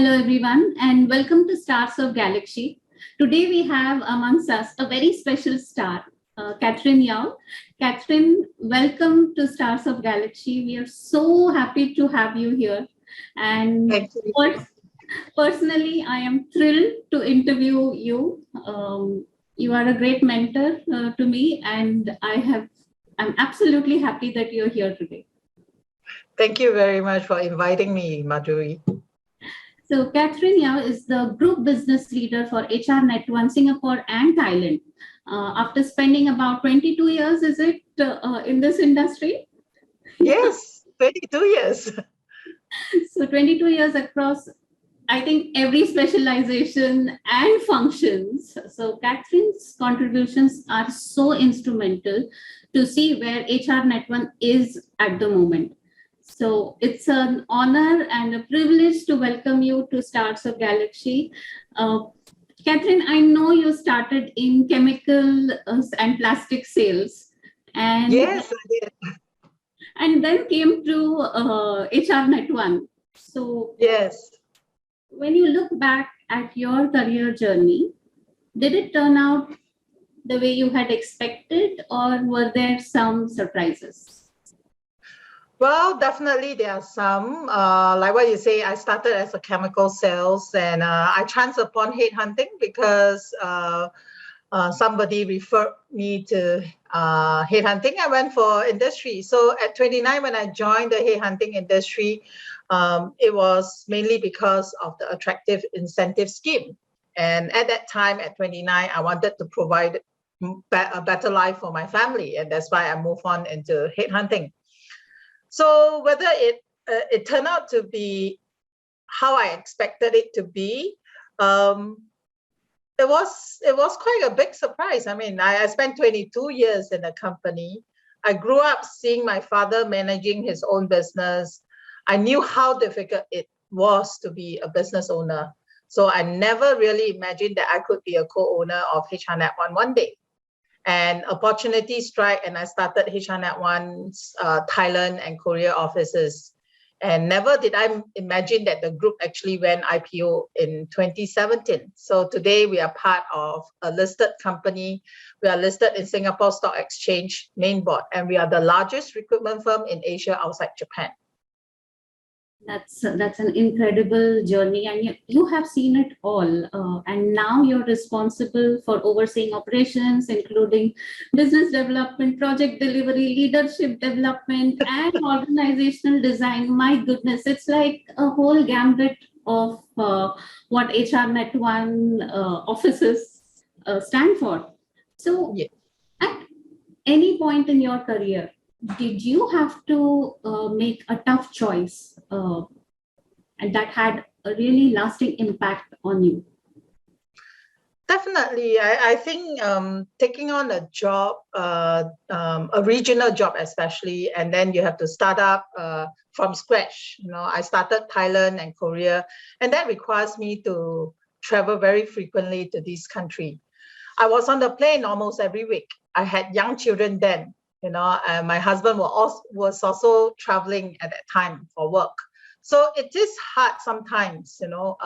Hello, everyone, and welcome to Stars of GalaxShe. Today, we have amongst us a very special star, Catherine Yeow. Catherine, welcome to Stars of GalaxShe. We are so happy to have you here. And Thank you. Personally, I am thrilled to interview you. You are a great mentor to me, and I'm absolutely happy that you're here today. Thank you very much for inviting me, Madhuri. So Catherine Yeow is the group business leader for HRnetOne Singapore and Thailand. After spending about 22 years, is it, in this industry? Yes, 22 years. So 22 years across, I think, every specialization and functions. So Catherine's contributions are so instrumental to see where HRnetOne is at the moment. So it's an honor and a privilege to welcome you to Stars of GalaxShe. Catherine, I know you started in chemical and plastic sales. And yes, I did. And then came to HRnetOne. So yes. When you look back at your career journey, did it turn out the way you had expected, or were there some surprises? Well, definitely there are some. Like what you say, I started as a chemical sales, and I chanced upon headhunting because somebody referred me to headhunting. I went for industry. So at 29, when I joined the headhunting industry, it was mainly because of the attractive incentive scheme. And at that time, at 29, I wanted to provide a better life for my family. And that's why I moved on into headhunting. So whether it turned out to be how I expected it to be, it was quite a big surprise. I mean, I spent 22 years in the company. I grew up seeing my father managing his own business. I knew how difficult it was to be a business owner. So I never really imagined that I could be a co-owner of HRnetOne one day. And opportunity strike, and I started HRnetOne's Thailand and Korea offices. And never did I imagine that the group actually went IPO in 2017. So today we are part of a listed company. We are listed in Singapore Stock Exchange main board, and we are the largest recruitment firm in Asia outside Japan. That's an incredible journey, and you have seen it all. And now you're responsible for overseeing operations, including business development, project delivery, leadership development, and organizational design. My goodness, it's like a whole gambit of what HRnetOne offices stand for. So, yeah. At any point in your career, did you have to make a tough choice and that had a really lasting impact on you? Definitely. I think taking on a job, a regional job especially, and then you have to start up from scratch. You know, I started Thailand and Korea, and that requires me to travel very frequently to this country. I was on the plane almost every week. I had young children then. You know, my husband was also traveling at that time for work. So it is hard sometimes, you know,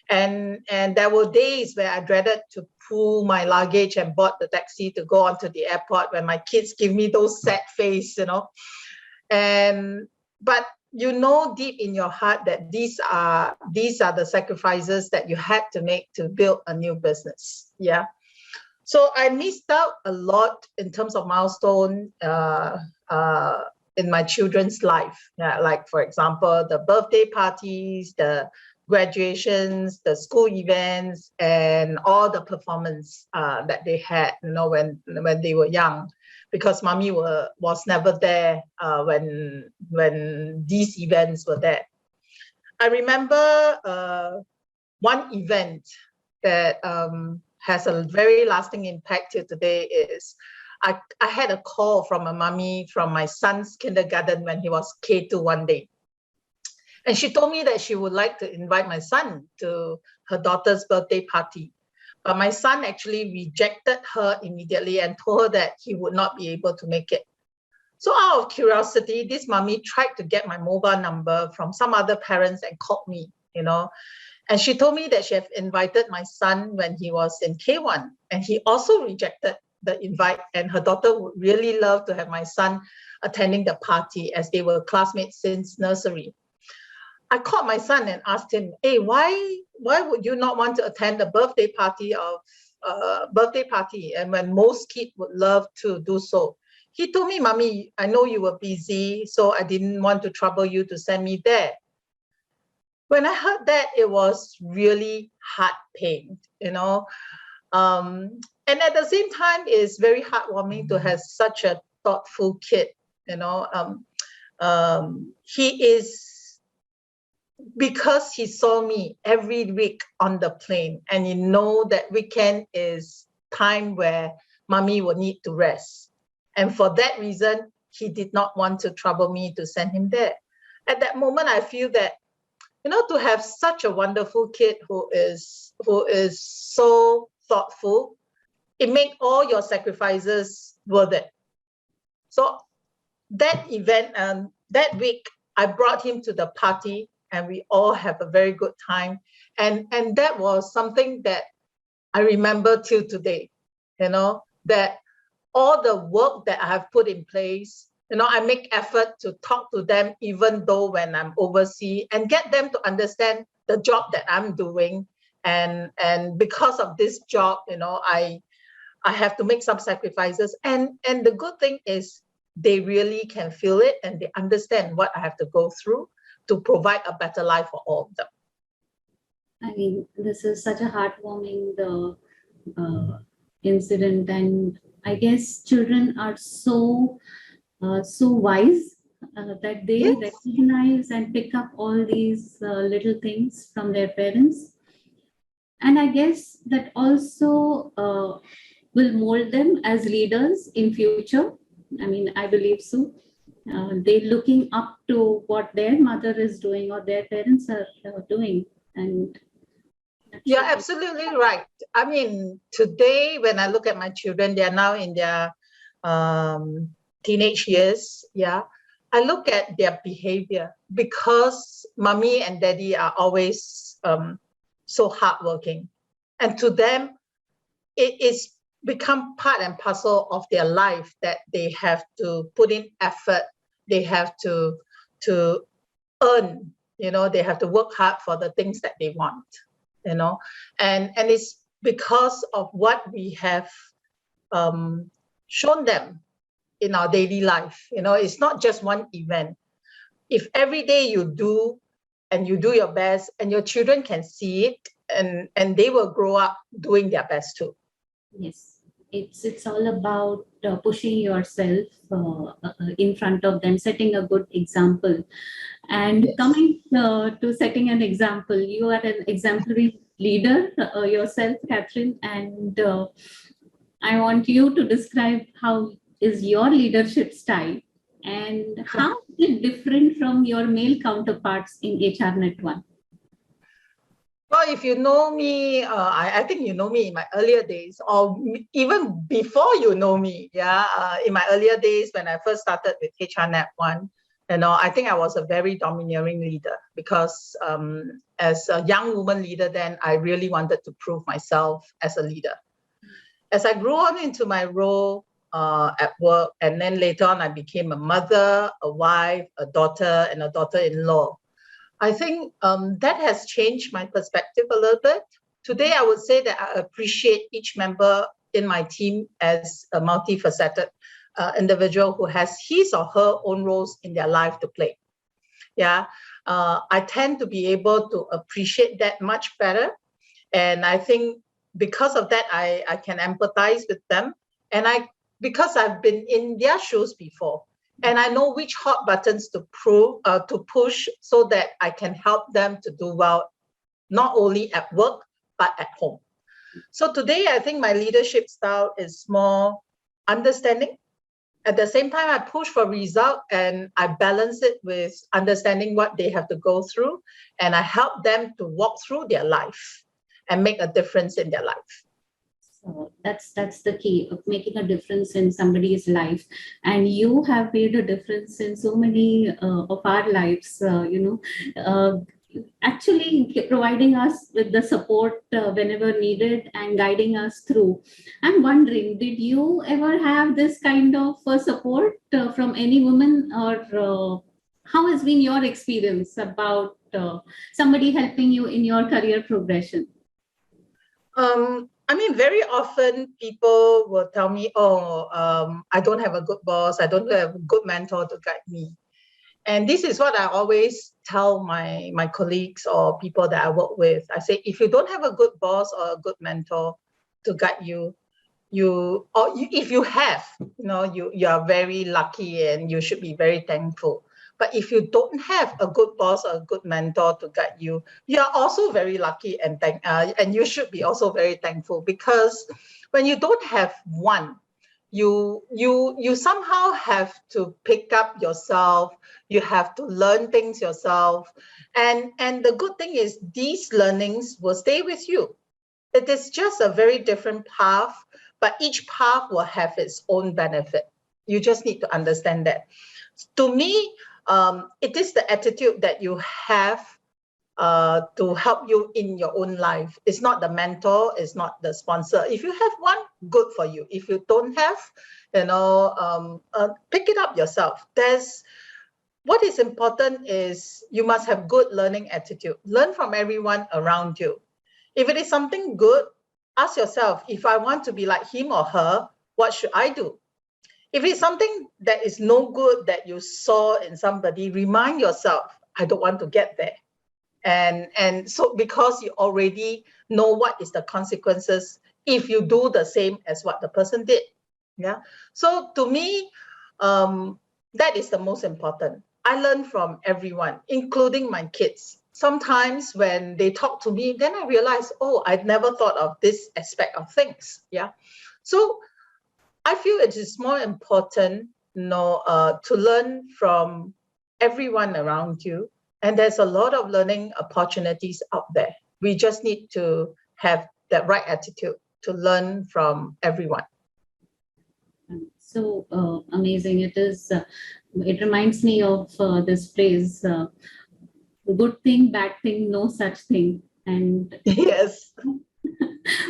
and there were days where I dreaded to pull my luggage and board the taxi to go onto the airport when my kids give me those sad face, you know. But you know deep in your heart that these are the sacrifices that you had to make to build a new business. Yeah. So I missed out a lot in terms of milestone in my children's life. Yeah, like for example, the birthday parties, the graduations, the school events, and all the performance that they had, you know, when they were young, because mommy was never there when these events were there. I remember one event that has a very lasting impact till today is I had a call from a mommy from my son's kindergarten when he was K2 one day. And she told me that she would like to invite my son to her daughter's birthday party. But my son actually rejected her immediately and told her that he would not be able to make it. So out of curiosity, this mommy tried to get my mobile number from some other parents and called me. you know. And she told me that she had invited my son when he was in K1, and he also rejected the invite. And her daughter would really love to have my son attending the party, as they were classmates since nursery. I called my son and asked him, hey, why would you not want to attend the birthday party and when most kids would love to do so? He told me, Mommy, I know you were busy, so I didn't want to trouble you to send me there. When I heard that, it was really heart pained, you know. And at the same time, it's very heartwarming to have such a thoughtful kid, you know. He is, because he saw me every week on the plane, and he know that weekend is time where Mommy will need to rest. And for that reason, he did not want to trouble me to send him there. At that moment, I feel that, you know, to have such a wonderful kid who is so thoughtful, it makes all your sacrifices worth it. So that event, that week, I brought him to the party, and we all have a very good time. And that was something that I remember till today, you know, that all the work that I have put in place, you know, I make effort to talk to them, even though when I'm overseas, and get them to understand the job that I'm doing. And because of this job, you know, I have to make some sacrifices. And the good thing is they really can feel it, and they understand what I have to go through to provide a better life for all of them. I mean, this is such a heartwarming incident, and I guess children are so wise that they Yes. recognize and pick up all these little things from their parents, and I guess that also will mold them as leaders in future. I mean, I believe so. They're looking up to what their mother is doing or their parents are doing, and you're absolutely right. I mean, today when I look at my children, they are now in their teenage years. Yeah, I look at their behavior, because Mommy and Daddy are always so hardworking, and to them, it is become part and parcel of their life that they have to put in effort. They have to earn. You know, they have to work hard for the things that they want. You know, and it's because of what we have shown them in our daily life. You know, it's not just one event. If every day you do and you do your best, and your children can see it, and they will grow up doing their best too. Yes, it's all about pushing yourself in front of them, setting a good example. And Yes. coming to setting an example, you are an exemplary leader yourself, Catherine, and I want you to describe how is your leadership style, and how is it different from your male counterparts in HRnetOne? Well, if you know me, I think you know me in my earlier days, or even before you know me. Yeah, in my earlier days when I first started with HRnetOne, you know, I think I was a very domineering leader, because as a young woman leader then, I really wanted to prove myself as a leader. As I grew on into my role at work, and then later on I became a mother, a wife, a daughter, and a daughter-in-law, I think that has changed my perspective a little bit. Today, I would say that I appreciate each member in my team as a multifaceted individual who has his or her own roles in their life to play. Yeah, I tend to be able to appreciate that much better. And I think because of that, I can empathize with them. And because I've been in their shoes before, and I know which hot buttons to push, so that I can help them to do well, not only at work, but at home. So today, I think my leadership style is more understanding. At the same time, I push for result, and I balance it with understanding what they have to go through, and I help them to walk through their life and make a difference in their life. So that's the key of making a difference in somebody's life, and you have made a difference in so many of our lives. actually providing us with the support whenever needed and guiding us through. I'm wondering, did you ever have this kind of support from any woman, or how has been your experience about somebody helping you in your career progression? I mean, very often people will tell me, oh, I don't have a good boss. I don't have a good mentor to guide me. And this is what I always tell my colleagues or people that I work with. I say, if you don't have a good boss or a good mentor to guide you, if you have, you are very lucky and you should be very thankful. But if you don't have a good boss or a good mentor to guide you, you are also very lucky and you should be also very thankful, because when you don't have one, you somehow have to pick up yourself. You have to learn things yourself, and the good thing is these learnings will stay with you. It is just a very different path, but each path will have its own benefit. You just need to understand that. To me, it is the attitude that you have to help you in your own life. It's not the mentor, it's not the sponsor. If you have one, good for you. If you don't have, pick it up yourself. What is important is you must have good learning attitude. Learn from everyone around you. If it is something good, ask yourself, if I want to be like him or her, what should I do? If it's something that is no good that you saw in somebody, remind yourself, I don't want to get there. And so, because you already know what is the consequences if you do the same as what the person did. Yeah. So to me, that is the most important. I learn from everyone, including my kids. Sometimes when they talk to me, then I realize, oh, I'd never thought of this aspect of things. Yeah. So I feel it is more important, to learn from everyone around you. And there's a lot of learning opportunities out there. We just need to have that right attitude to learn from everyone. So amazing. It is. It reminds me of this phrase, good thing, bad thing, no such thing. And yes,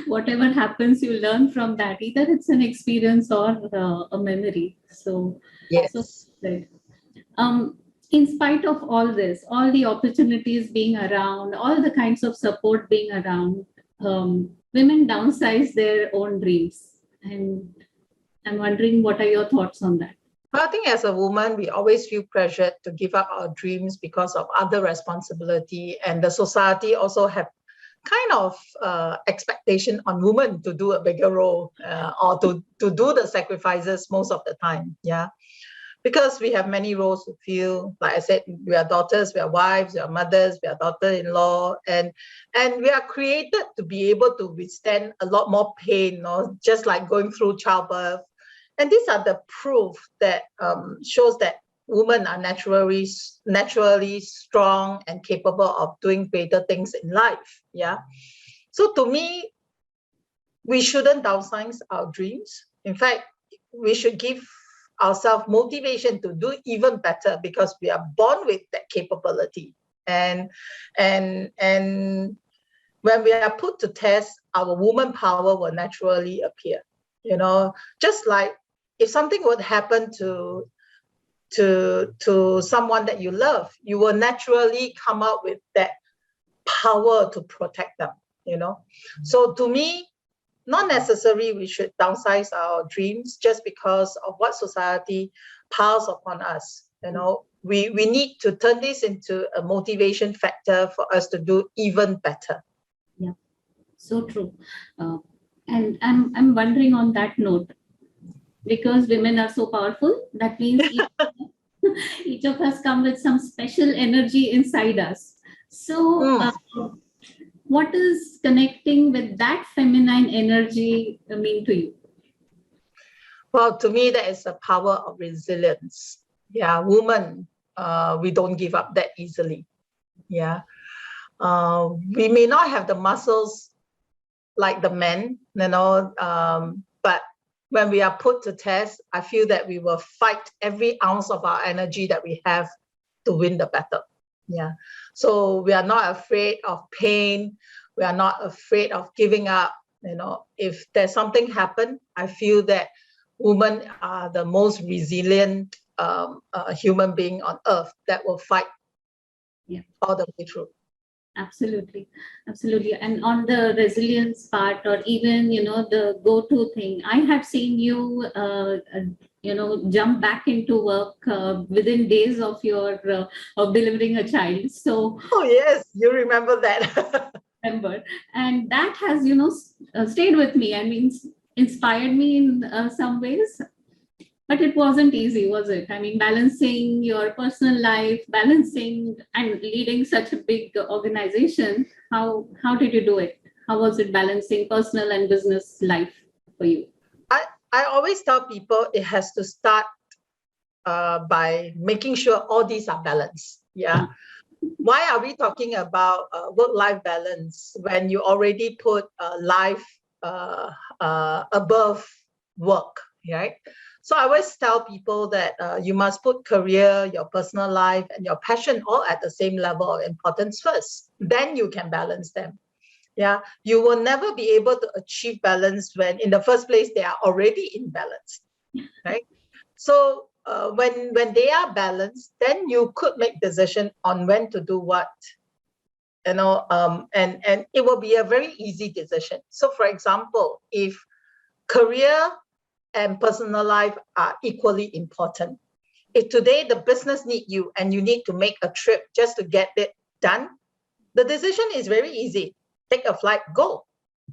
whatever happens, you learn from that. Either it's an experience or a memory. So, yes. So good. In spite of all this, all the opportunities being around, all the kinds of support being around, women downsize their own dreams. And I'm wondering, what are your thoughts on that? I think as a woman, we always feel pressured to give up our dreams because of other responsibility, and the society also have kind of expectation on women to do a bigger role or to do the sacrifices most of the time. Yeah. Because we have many roles to fill. Like I said, we are daughters, we are wives, we are mothers, we are daughter-in-law, and we are created to be able to withstand a lot more pain, just like going through childbirth. And these are the proof that shows that women are naturally strong and capable of doing greater things in life. Yeah. So to me, we shouldn't downsize our dreams. In fact, we should give ourselves motivation to do even better, because we are born with that capability. And when we are put to test, our woman power will naturally appear. Just like if something would happen to someone that you love, you will naturally come out with that power to protect them. So to me, not necessarily we should downsize our dreams just because of what society piles upon us. We need to turn this into a motivation factor for us to do even better. Yeah, so true. And I'm wondering on that note, because women are so powerful, that means each of us come with some special energy inside us. So what does connecting with that feminine energy mean to you? Well, to me, that is the power of resilience. Yeah, women, we don't give up that easily. Yeah. We may not have the muscles like the men, but when we are put to test, I feel that we will fight every ounce of our energy that we have to win the battle. Yeah. So we are not afraid of pain. We are not afraid of giving up. You know, if there's something happen, I feel that women are the most resilient human being on earth that will fight all the way through. Absolutely, absolutely. And on the resilience part, or even the go-to thing, I have seen you, jump back into work within days of your of delivering a child. So Oh yes, you remember that. remember, and that has stayed with me. I mean, inspired me in some ways. But it wasn't easy, was it? I mean, balancing your personal life, balancing and leading such a big organization. How did you do it? How was it balancing personal and business life for you? I always tell people it has to start by making sure all these are balanced. Yeah. Why are we talking about work-life balance when you already put life above work, right? So I always tell people that you must put career, your personal life, and your passion all at the same level of importance first. Then you can balance them. Yeah, you will never be able to achieve balance when in the first place they are already imbalanced, right? So when they are balanced, then you could make decision on when to do what, and it will be a very easy decision. So for example, if career and personal life are equally important, if today the business need you and you need to make a trip just to get it done, the decision is very easy. Take a flight, go.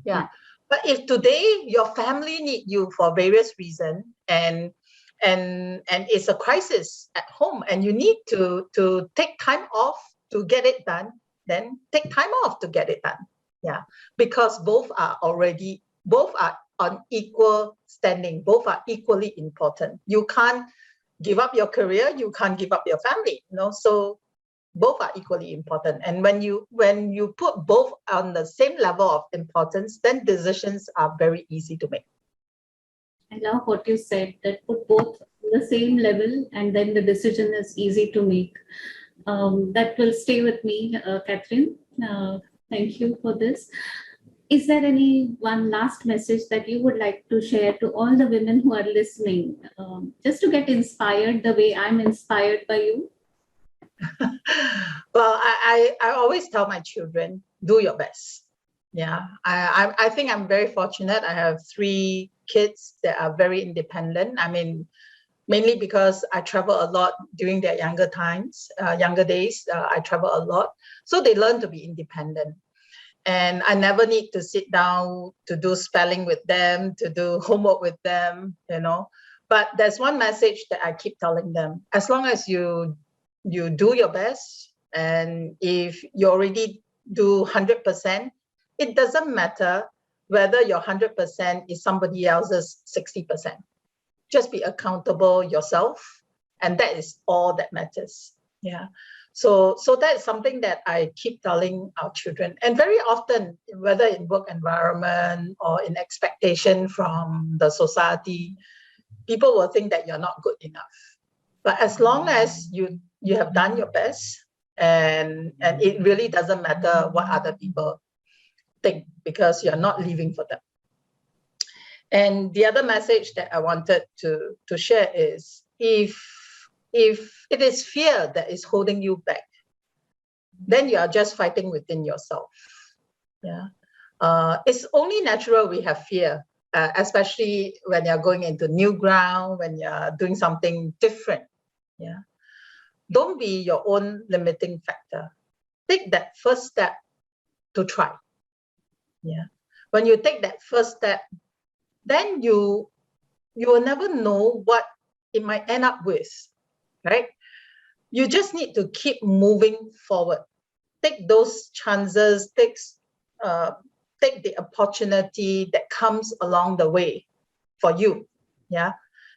Yeah. But if today your family need you for various reasons, and it's a crisis at home and you need to take time off to get it done, then take time off to get it done. Yeah. Because both are on equal standing, both are equally important. You can't give up your career, you can't give up your family, so both are equally important. And when you put both on the same level of importance, then decisions are very easy to make. I love what you said, that put both on the same level and then the decision is easy to make. That will stay with me, Catherine. Thank you for this. Is there any one last message that you would like to share to all the women who are listening, just to get inspired the way I'm inspired by you? Well, I always tell my children, do your best. Yeah, I think I'm very fortunate. I have 3 kids that are very independent. I mean, mainly because I travel a lot during their younger days. I travel a lot. So they learn to be independent. And I never need to sit down to do spelling with them, to do homework with them, But there's one message that I keep telling them. As long as you do your best, and if you already do 100%, it doesn't matter whether your 100% is somebody else's 60%. Just be accountable yourself, and that is all that matters. Yeah. So that's something that I keep telling our children. And very often, whether in work environment or in expectation from the society, people will think that you're not good enough. But as long as you have done your best, and it really doesn't matter what other people think, because you're not living for them. And the other message that I wanted to share is, if it is fear that is holding you back, then you are just fighting within yourself. Yeah, it's only natural we have fear, especially when you're going into new ground, when you're doing something different. Yeah, don't be your own limiting factor. Take that first step to try. Yeah, when you take that first step, then you will never know what it might end up with, right? You just need to keep moving forward. Take those chances, take the opportunity that comes along the way for you. Yeah,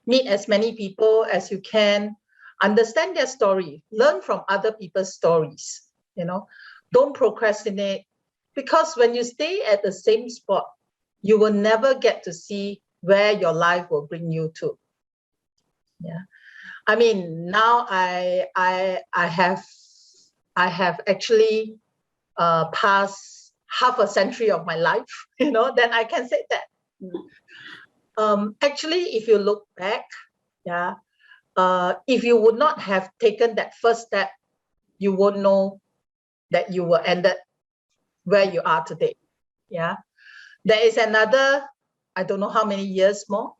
meet as many people as you can, understand their story, learn from other people's stories. Don't procrastinate, because when you stay at the same spot, you will never get to see where your life will bring you to. Yeah, I mean, now I I have actually passed half a century of my life, then I can say that. Actually, if you look back, if you would not have taken that first step, you won't know that you were ended where you are today. Yeah. There is another, I don't know how many years more.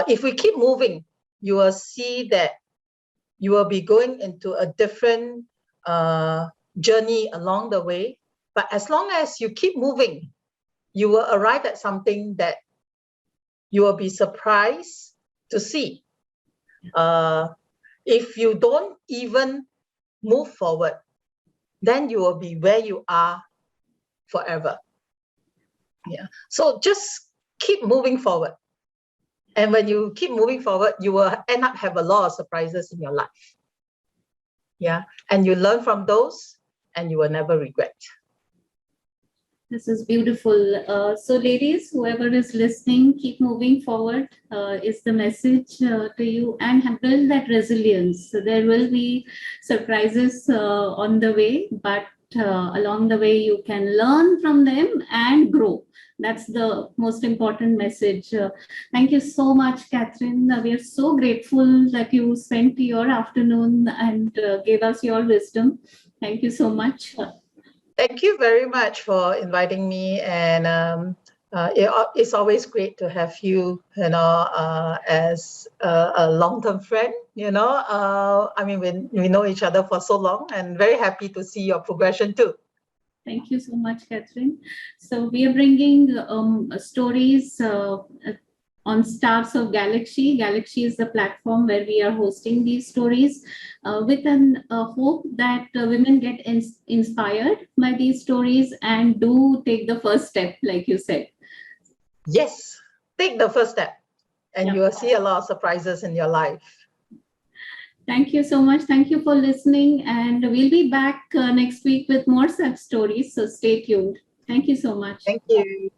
If we keep moving, you will see that you will be going into a different journey along the way. But as long as you keep moving, you will arrive at something that you will be surprised to see. If you don't even move forward, then you will be where you are forever. Yeah. So just keep moving forward. And when you keep moving forward, you will end up have a lot of surprises in your life. Yeah. And you learn from those and you will never regret. This is beautiful. So ladies, whoever is listening, keep moving forward is the message to you, and build that resilience. So there will be surprises on the way, but along the way you can learn from them and grow. That's the most important message. Thank you so much, Catherine. We are so grateful that you spent your afternoon and gave us your wisdom. Thank you so much. Thank you very much for inviting me, and it's always great to have you, as a long-term friend. I mean, we know each other for so long, and very happy to see your progression too. Thank you so much, Catherine. So we are bringing stories on stars of GalaxShe. GalaxShe is the platform where we are hosting these stories with an hope that women get inspired by these stories and do take the first step, like you said. Yes, take the first step and you will see a lot of surprises in your life. Thank you so much. Thank you for listening. And we'll be back next week with more such stories. So stay tuned. Thank you so much. Thank you.